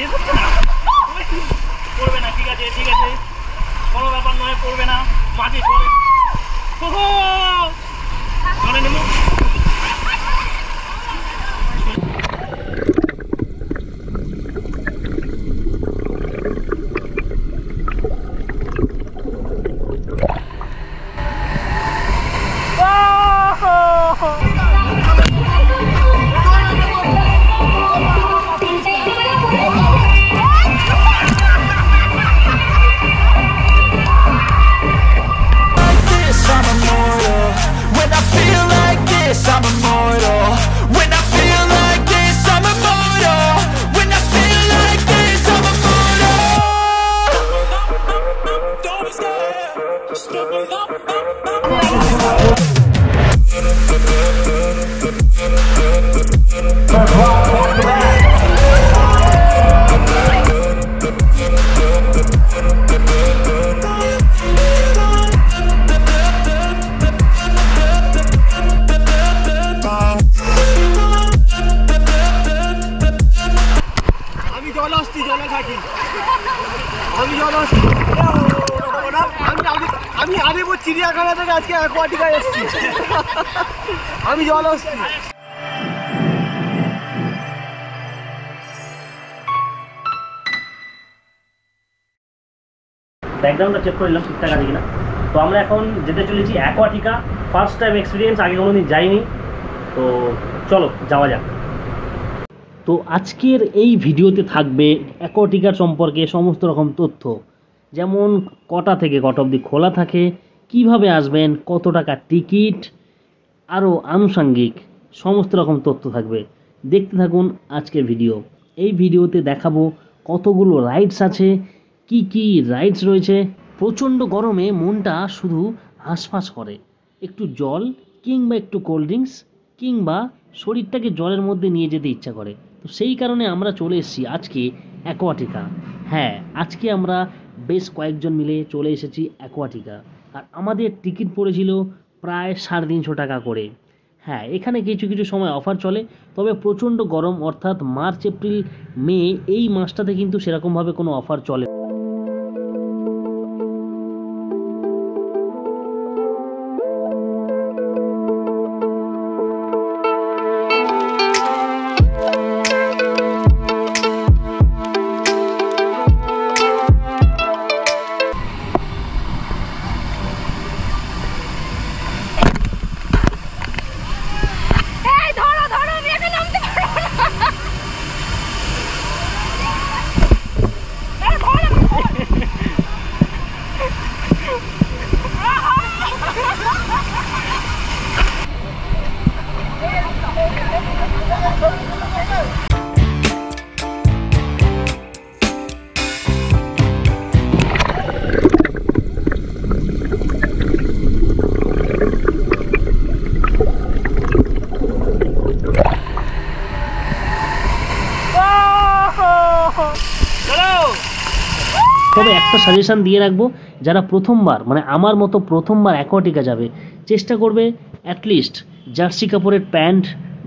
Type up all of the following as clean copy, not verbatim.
শেষ হচ্ছে না, পড়বে না, ঠিক আছে ঠিক আছে, কোনো ব্যাপার নয়, পড়বে না, মাটি পড়ে চলে নেব। আমি আরে ও চিড়িয়াখানা থেকে আজকে অ্যাকোয়াটিকায় এসেছি। আমি জল আসছি। ব্যাকগ্রাউন্ডটা চেক করে নিলাম ঠিকঠাক আছে কিনা। তো আমরা এখন যেতে চলেছি অ্যাকোয়াটিকা, ফার্স্ট টাইম এক্সপিরিয়েন্স, আগে কোনোদিন যাইনি, তো চলো যাওয়া যাক। তো আজকের এই ভিডিওতে থাকবে অ্যাকোয়াটিকার সম্পর্কে সমস্ত রকম তথ্য, যেমন কটা থেকে কটা অবধি খোলা থাকে, কিভাবে আসবেন, কত টাকা টিকিট, আরও আনুষঙ্গিক সমস্ত রকম তথ্য থাকবে। দেখতে থাকুন আজকের ভিডিও। এই ভিডিওতে দেখাবো কতগুলো রাইডস আছে, কি কি রাইডস রয়েছে। প্রচণ্ড গরমে মনটা শুধু হাঁসফাঁস করে, একটু জল কিংবা একটু কোল্ড ড্রিঙ্কস কিংবা শরীরটাকে জলের মধ্যে নিয়ে যেতে ইচ্ছা করে। তো সেই কারণে আমরা চলে এসেছি আজকে অ্যাকোয়াটিকা। হ্যাঁ, আজকে আমরা বেশ কয়েকজন মিলে চলে এসেছি অ্যাকোয়াটিকা, আর আমাদের টিকিট পড়েছিল প্রায় 350 টাকা করে। হ্যাঁ, এখানে কিছু কিছু সময় অফার চলে, তবে প্রচণ্ড গরম অর্থাৎ মার্চ এপ্রিল মে এই মাসটাতে কিন্তু সেরকমভাবে কোনো অফার চলে। তবে একটা সাজেশন দিয়ে রাখবো, যারা প্রথমবার মানে আমার মতো প্রথমবার অ্যাকোয়াটিকা যাবে, চেষ্টা করবে অ্যাটলিস্ট জার্সি কাপড়ের প্যান্ট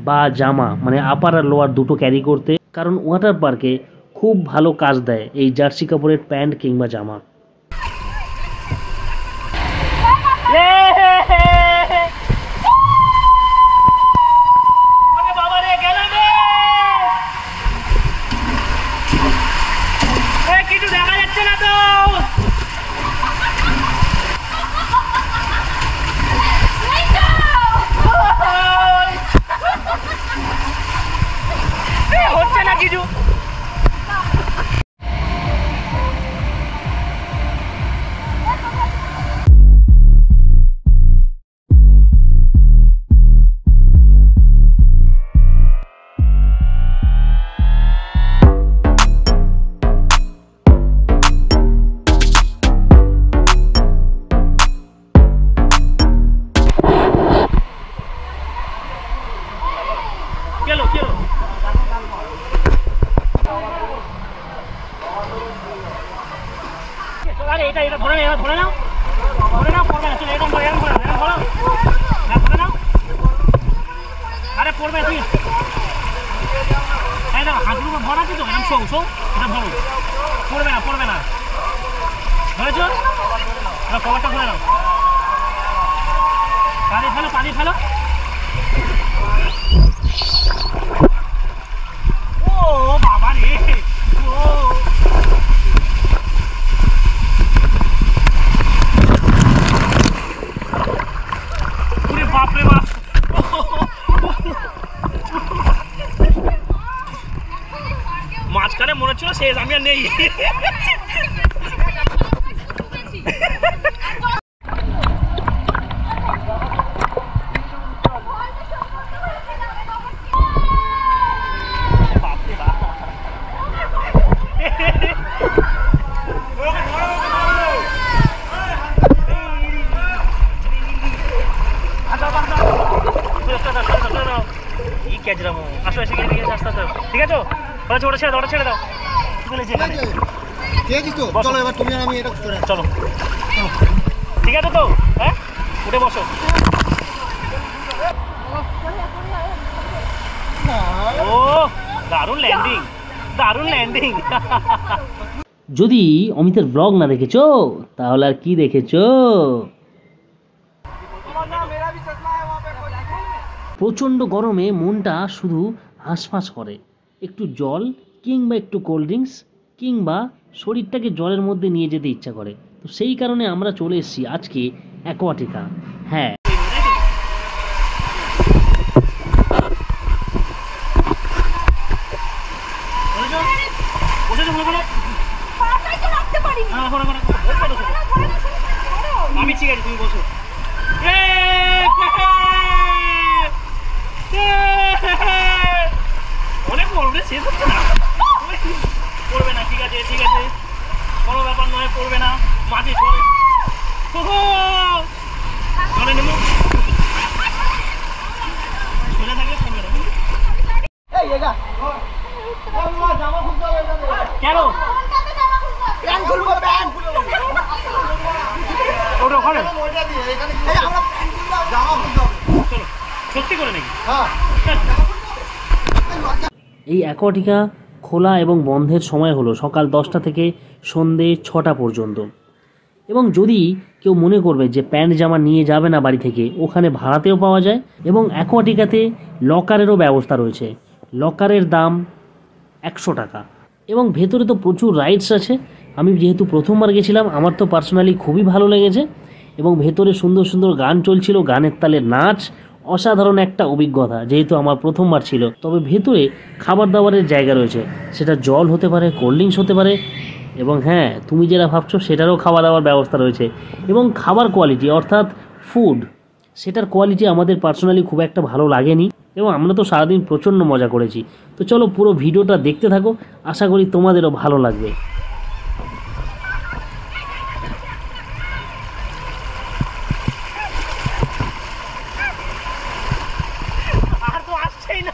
বা জামা, মানে আপার আর লোয়ার দুটো ক্যারি করতে, কারণ ওয়াটার পার্কে খুব ভালো কাজ দেয় এই জার্সি কাপড়ের প্যান্ট কিংবা জামা। কিছু দেখা যাচ্ছে না তো, হচ্ছে না কিছু। এটা ধরে নাও, ধরে নাও, ধরে নাও, পড়বে না, এরকম ধরো, এরকম ধরো, এরকম ধরো, হ্যাঁ ধরে নাও, আরে পড়বে তুমি, এই নাও, হাঁটুর উপর ভর আছে তো, এরকম শো শো, এটা ভরো, পড়বে না পড়বে না, ধরেছ? কভারটা খুলে নাও, পানি ফেলো পানি ফেলো। ও বাবা রে, ও বাপরে বাপ, মাঝখানে মনে হচ্ছিল শেষ, আমি আর নেই। ঠিক আছে, ওটা ছেড়ে দাও, ওটা ছেড়ে দাও। চলো এবার তুমি আর আমি এটা চলো, ঠিক আছে তো? হ্যাঁ, উঠে বসো। ও দারুণ ল্যান্ডিং, দারুণ ল্যান্ডিং। যদি অমিতের ব্লগ না দেখেছো তাহলে আর কি দেখেছো? প্রচণ্ড গরমে মনটা শুধু হাঁসফাঁস করে, একটু জল কিংবা একটু কোল্ড ড্রিঙ্কস কিংবা শরীরটাকে জলের মধ্যে নিয়ে যেতে ইচ্ছা করে। তো সেই কারণে আমরা চলে এসেছি আজকে অ্যাকোয়াটিকা। হ্যাঁ, আমি ঠিক আছে, তুমি বসো। অনেক পড়বে, শেষ হচ্ছে না, পড়বে না, ঠিক আছে ঠিক আছে, কোনো ব্যাপার নয়, পড়বে না, মাঝে চলে চলে নেব, চলে থাকলে পড়বে না। কেন ওটা ওখানে সত্যি করে নাকি? এই অ্যাকোয়াটিকা খোলা এবং বন্ধের সময় হলো সকাল 10টা থেকে সন্ধে 6টা পর্যন্ত। এবং যদি কেউ মনে করবে যে প্যান্ট জামা নিয়ে যাবে না বাড়ি থেকে, ওখানে ভাড়াতেও পাওয়া যায়। এবং অ্যাকোয়াটিকাতে লকারেরও ব্যবস্থা রয়েছে, লকারের দাম 100 টাকা। এবং ভেতরে তো প্রচুর রাইডস আছে। আমি যেহেতু প্রথমবার গেছিলাম, আমার তো পার্সোনালি খুবই ভালো লেগেছে। এবং ভেতরে সুন্দর সুন্দর গান চলছিল, গানের তালে নাচ, অসাধারণ একটা অভিজ্ঞতা যেহেতু আমার প্রথমবার ছিল। তবে ভেতরে খাবার দাবারের জায়গা রয়েছে, সেটা জল হতে পারে, কোল্ড ড্রিঙ্কস হতে পারে, এবং হ্যাঁ, তুমি যেটা ভাবছো সেটারও খাওয়া দাওয়ার ব্যবস্থা রয়েছে। এবং খাবার কোয়ালিটি অর্থাৎ ফুড, সেটার কোয়ালিটি আমাদের পার্সোনালি খুব একটা ভালো লাগেনি। এবং আমরা তো সারাদিন প্রচণ্ড মজা করেছি। তো চলো পুরো ভিডিওটা দেখতে থাকো, আশা করি তোমাদেরও ভালো লাগবে। আর তো আসছেই না।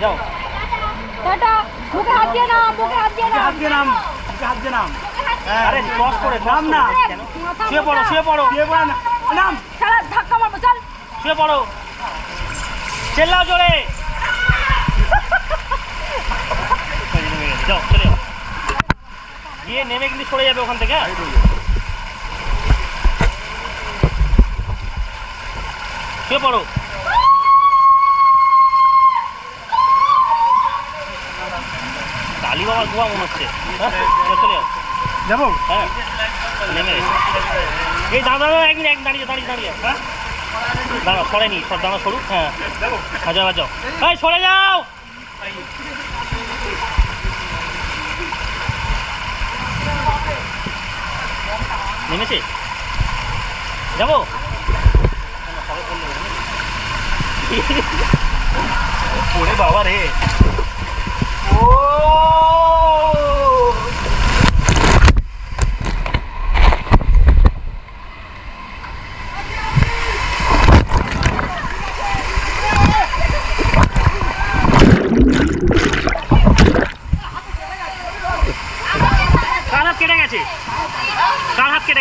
যাও টাটা, মুখে হাত দিয়ে নাম, মুখে হাত দিয়ে নাম, হাত দিয়ে নাম, হাত দিয়ে নাম। আরে ক্রস করে নাম না, শুয়ে পড়ো শুয়ে পড়ো, শুয়ে পড়ো না, নাম সারা ধাক্কা মারবো, চল শুয়ে পড়ো, চেল্লাও জোরে। যাও চলে যাও, গিয়ে নেমে কিন্তু সরে যাবে ওখান থেকে। শুয়ে পড়ো, কালী বাবার গুহা মনে হচ্ছে। চলে যাবো, হ্যাঁ নেমে এই দাদা একদিন এক দাঁড়িয়ে দাঁড়িয়ে দাঁড়িয়ে, হ্যাঁ দাঁড়াও, সরেনি, সব দাঁড়া সরু, হ্যাঁ যাও যাও, এই সরে যাও। নেমেছে, যাবো ওরে বাবা রে, ও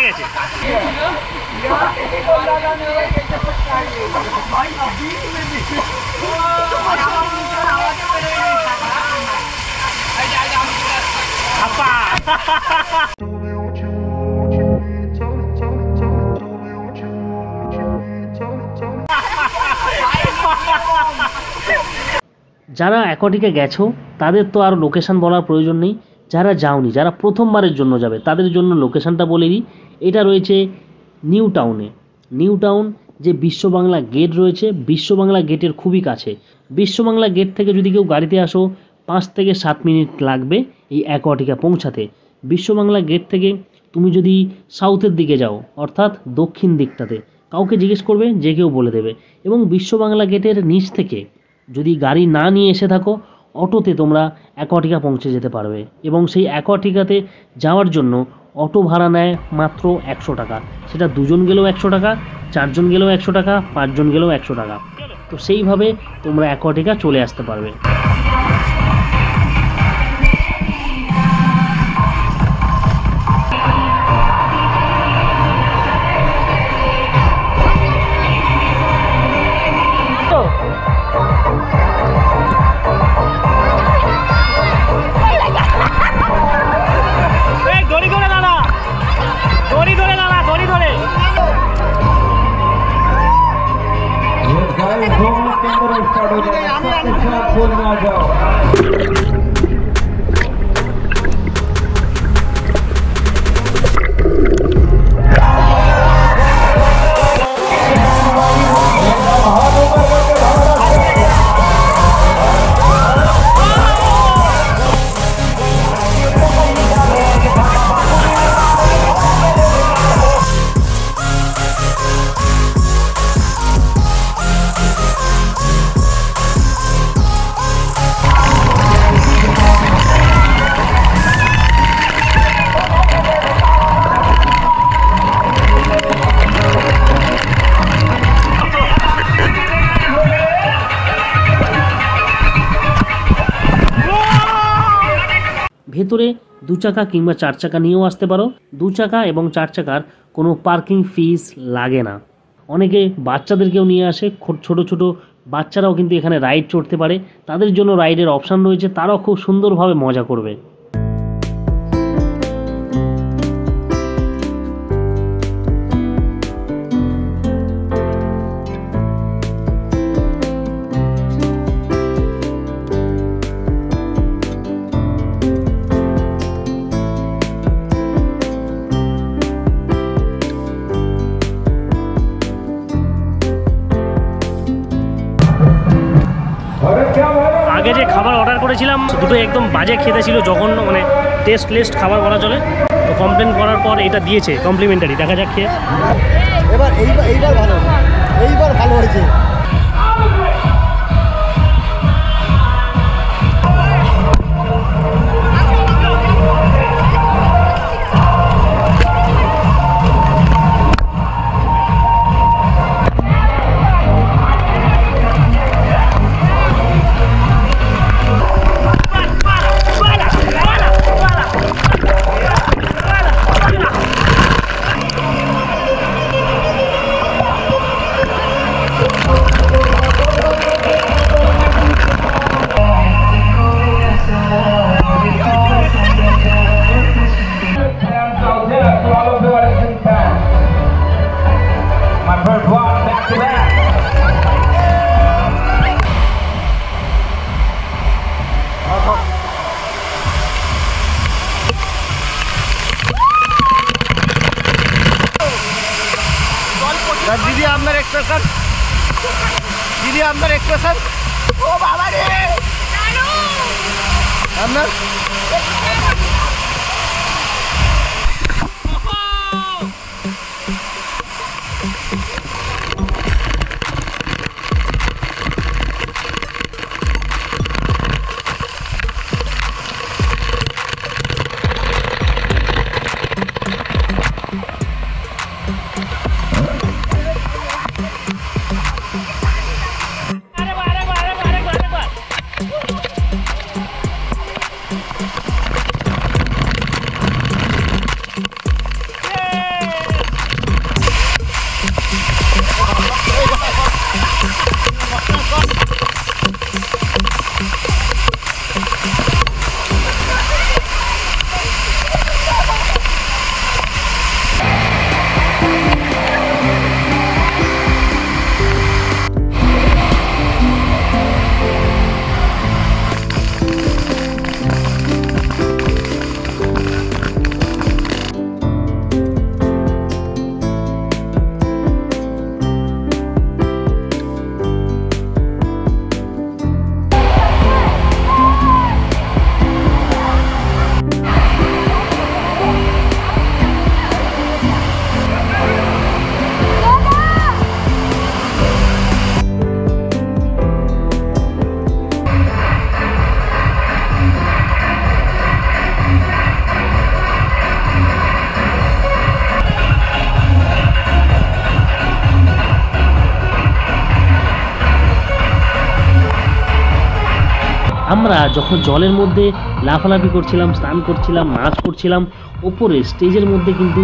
গেছে। যারা অ্যাকোয়াটিকে গেছো তাদের তো আর লোকেশন বলার প্রয়োজন নেই, যারা যাওনি, যারা প্রথমবারের জন্য যাবে তাদের জন্য লোকেশনটা বলে দিই। এটা রয়েছে নিউ টাউনে। নিউ টাউন যে বিশ্ব বাংলা গেট রয়েছে, বিশ্ব বাংলা গেটের খুবই কাছে। বিশ্ব বাংলা গেট থেকে যদি কেউ গাড়িতে আসো 5 থেকে 7 মিনিট লাগবে এই অ্যাকোয়াটিকা পৌঁছাতে। বিশ্ব বাংলা গেট থেকে তুমি যদি সাউথের দিকে যাও, অর্থাৎ দক্ষিণ দিকটাতে, কাউকে জিজ্ঞেস করবে, যে কেউ বলে দেবে। এবং বিশ্ব বাংলা গেটের নিচ থেকে যদি গাড়ি না নিয়ে এসে থাকো, অটোতে তোমরা অ্যাকোয়াটিকা পৌঁছে যেতে পারবে। এবং সেই অ্যাকোয়াটিকাতে যাওয়ার জন্য অটো ভাড়া নেয় মাত্র 100 টাকা। সেটা 2 জন গেলেও 100 টাকা, 4 জন গেলেও 100 টাকা, 5 জন গেলেও 100 টাকা। তো সেইভাবে তোমরা অ্যাকোয়াটিকা চলে আসতে পারবে। ভেতরে 2 চাকা কিংবা 4 চাকা নিয়েও আসতে পারো। 2 চাকা এবং 4 চাকার কোনো পার্কিং ফিস লাগে না। অনেকে বাচ্চাদেরকেও নিয়ে আসে, ছোট ছোট বাচ্চারাও কিন্তু এখানে রাইড চড়তে পারে। তাদের জন্য রাইডের অপশান রয়েছে, তারাও খুব সুন্দরভাবে মজা করবে। আগে যে খাবার অর্ডার করেছিলাম দুটো একদম বাজে খেতে ছিল, জঘন্য, মানে টেস্টলেস খাবার বলা চলে। তো কমপ্লেন করার পর এটা দিয়েছে কমপ্লিমেন্টারি, দেখা যাক খেয়ে। এইবার ভালো হয়েছে। दीदी আপনার এক্সপ্রেশন, दीदी আপনার এক্সপ্রেশন। ও বাবা রে, আপনার আমরা যখন জলের মধ্যে লাফালাফি করছিলাম, স্নান করছিলাম, নাচ করছিলাম, ওপরে স্টেজের মধ্যে কিন্তু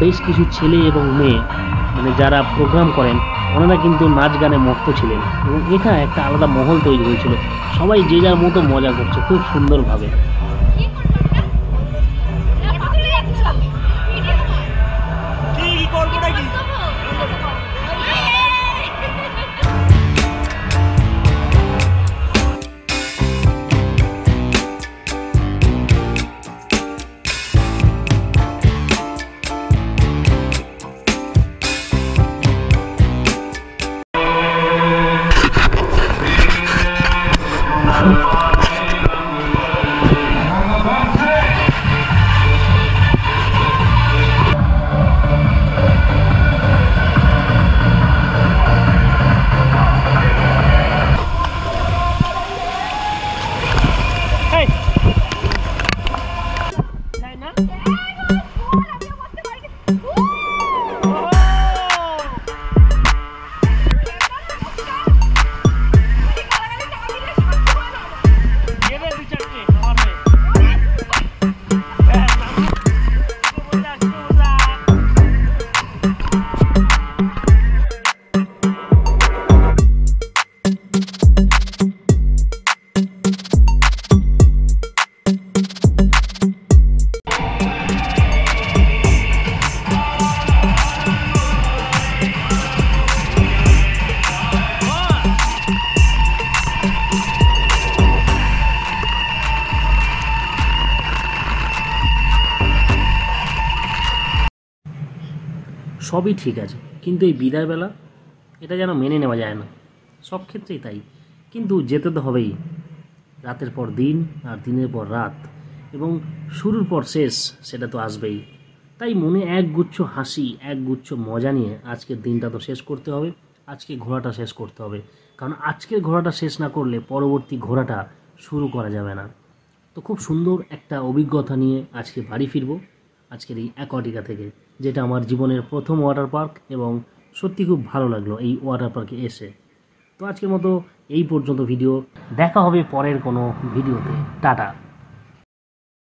বেশ কিছু ছেলে এবং মেয়ে মানে যারা প্রোগ্রাম করেন ওনারা কিন্তু নাচ গানে মত্ত ছিলেন এবং এটা একটা আলাদা মহল তৈরি হয়েছিল। সবাই যে যার মতো মজা করছে খুব সুন্দরভাবে। সবই ঠিক আছে, কিন্তু এই বিদায়বেলা এটা যেন মেনে নেওয়া যায় না, সব ক্ষেত্রেই তাই। কিন্তু যেতে তো হবেই, রাতের পর দিন আর দিনের পর রাত এবং শুরুর পর শেষ সেটা তো আসবেই। তাই মনে একগুচ্ছ হাসি, একগুচ্ছ মজা নিয়ে আজকের দিনটা তো শেষ করতে হবে, আজকে ঘোরাটা শেষ করতে হবে, কারণ আজকের ঘোরাটা শেষ না করলে পরবর্তী ঘোরাটা শুরু করা যাবে না। তো খুব সুন্দর একটা অভিজ্ঞতা নিয়ে আজকে বাড়ি ফিরবো আজকের এই অ্যাকোয়াটিকা থেকে, যেটা আমার জীবনের প্রথম ওয়াটার পার্ক এবং সত্যি খুব ভালো লাগলো এই ওয়াটার পার্কে এসে। তো আজকের মতো এই পর্যন্ত ভিডিও, দেখা হবে পরের কোনো ভিডিওতে। টাটা।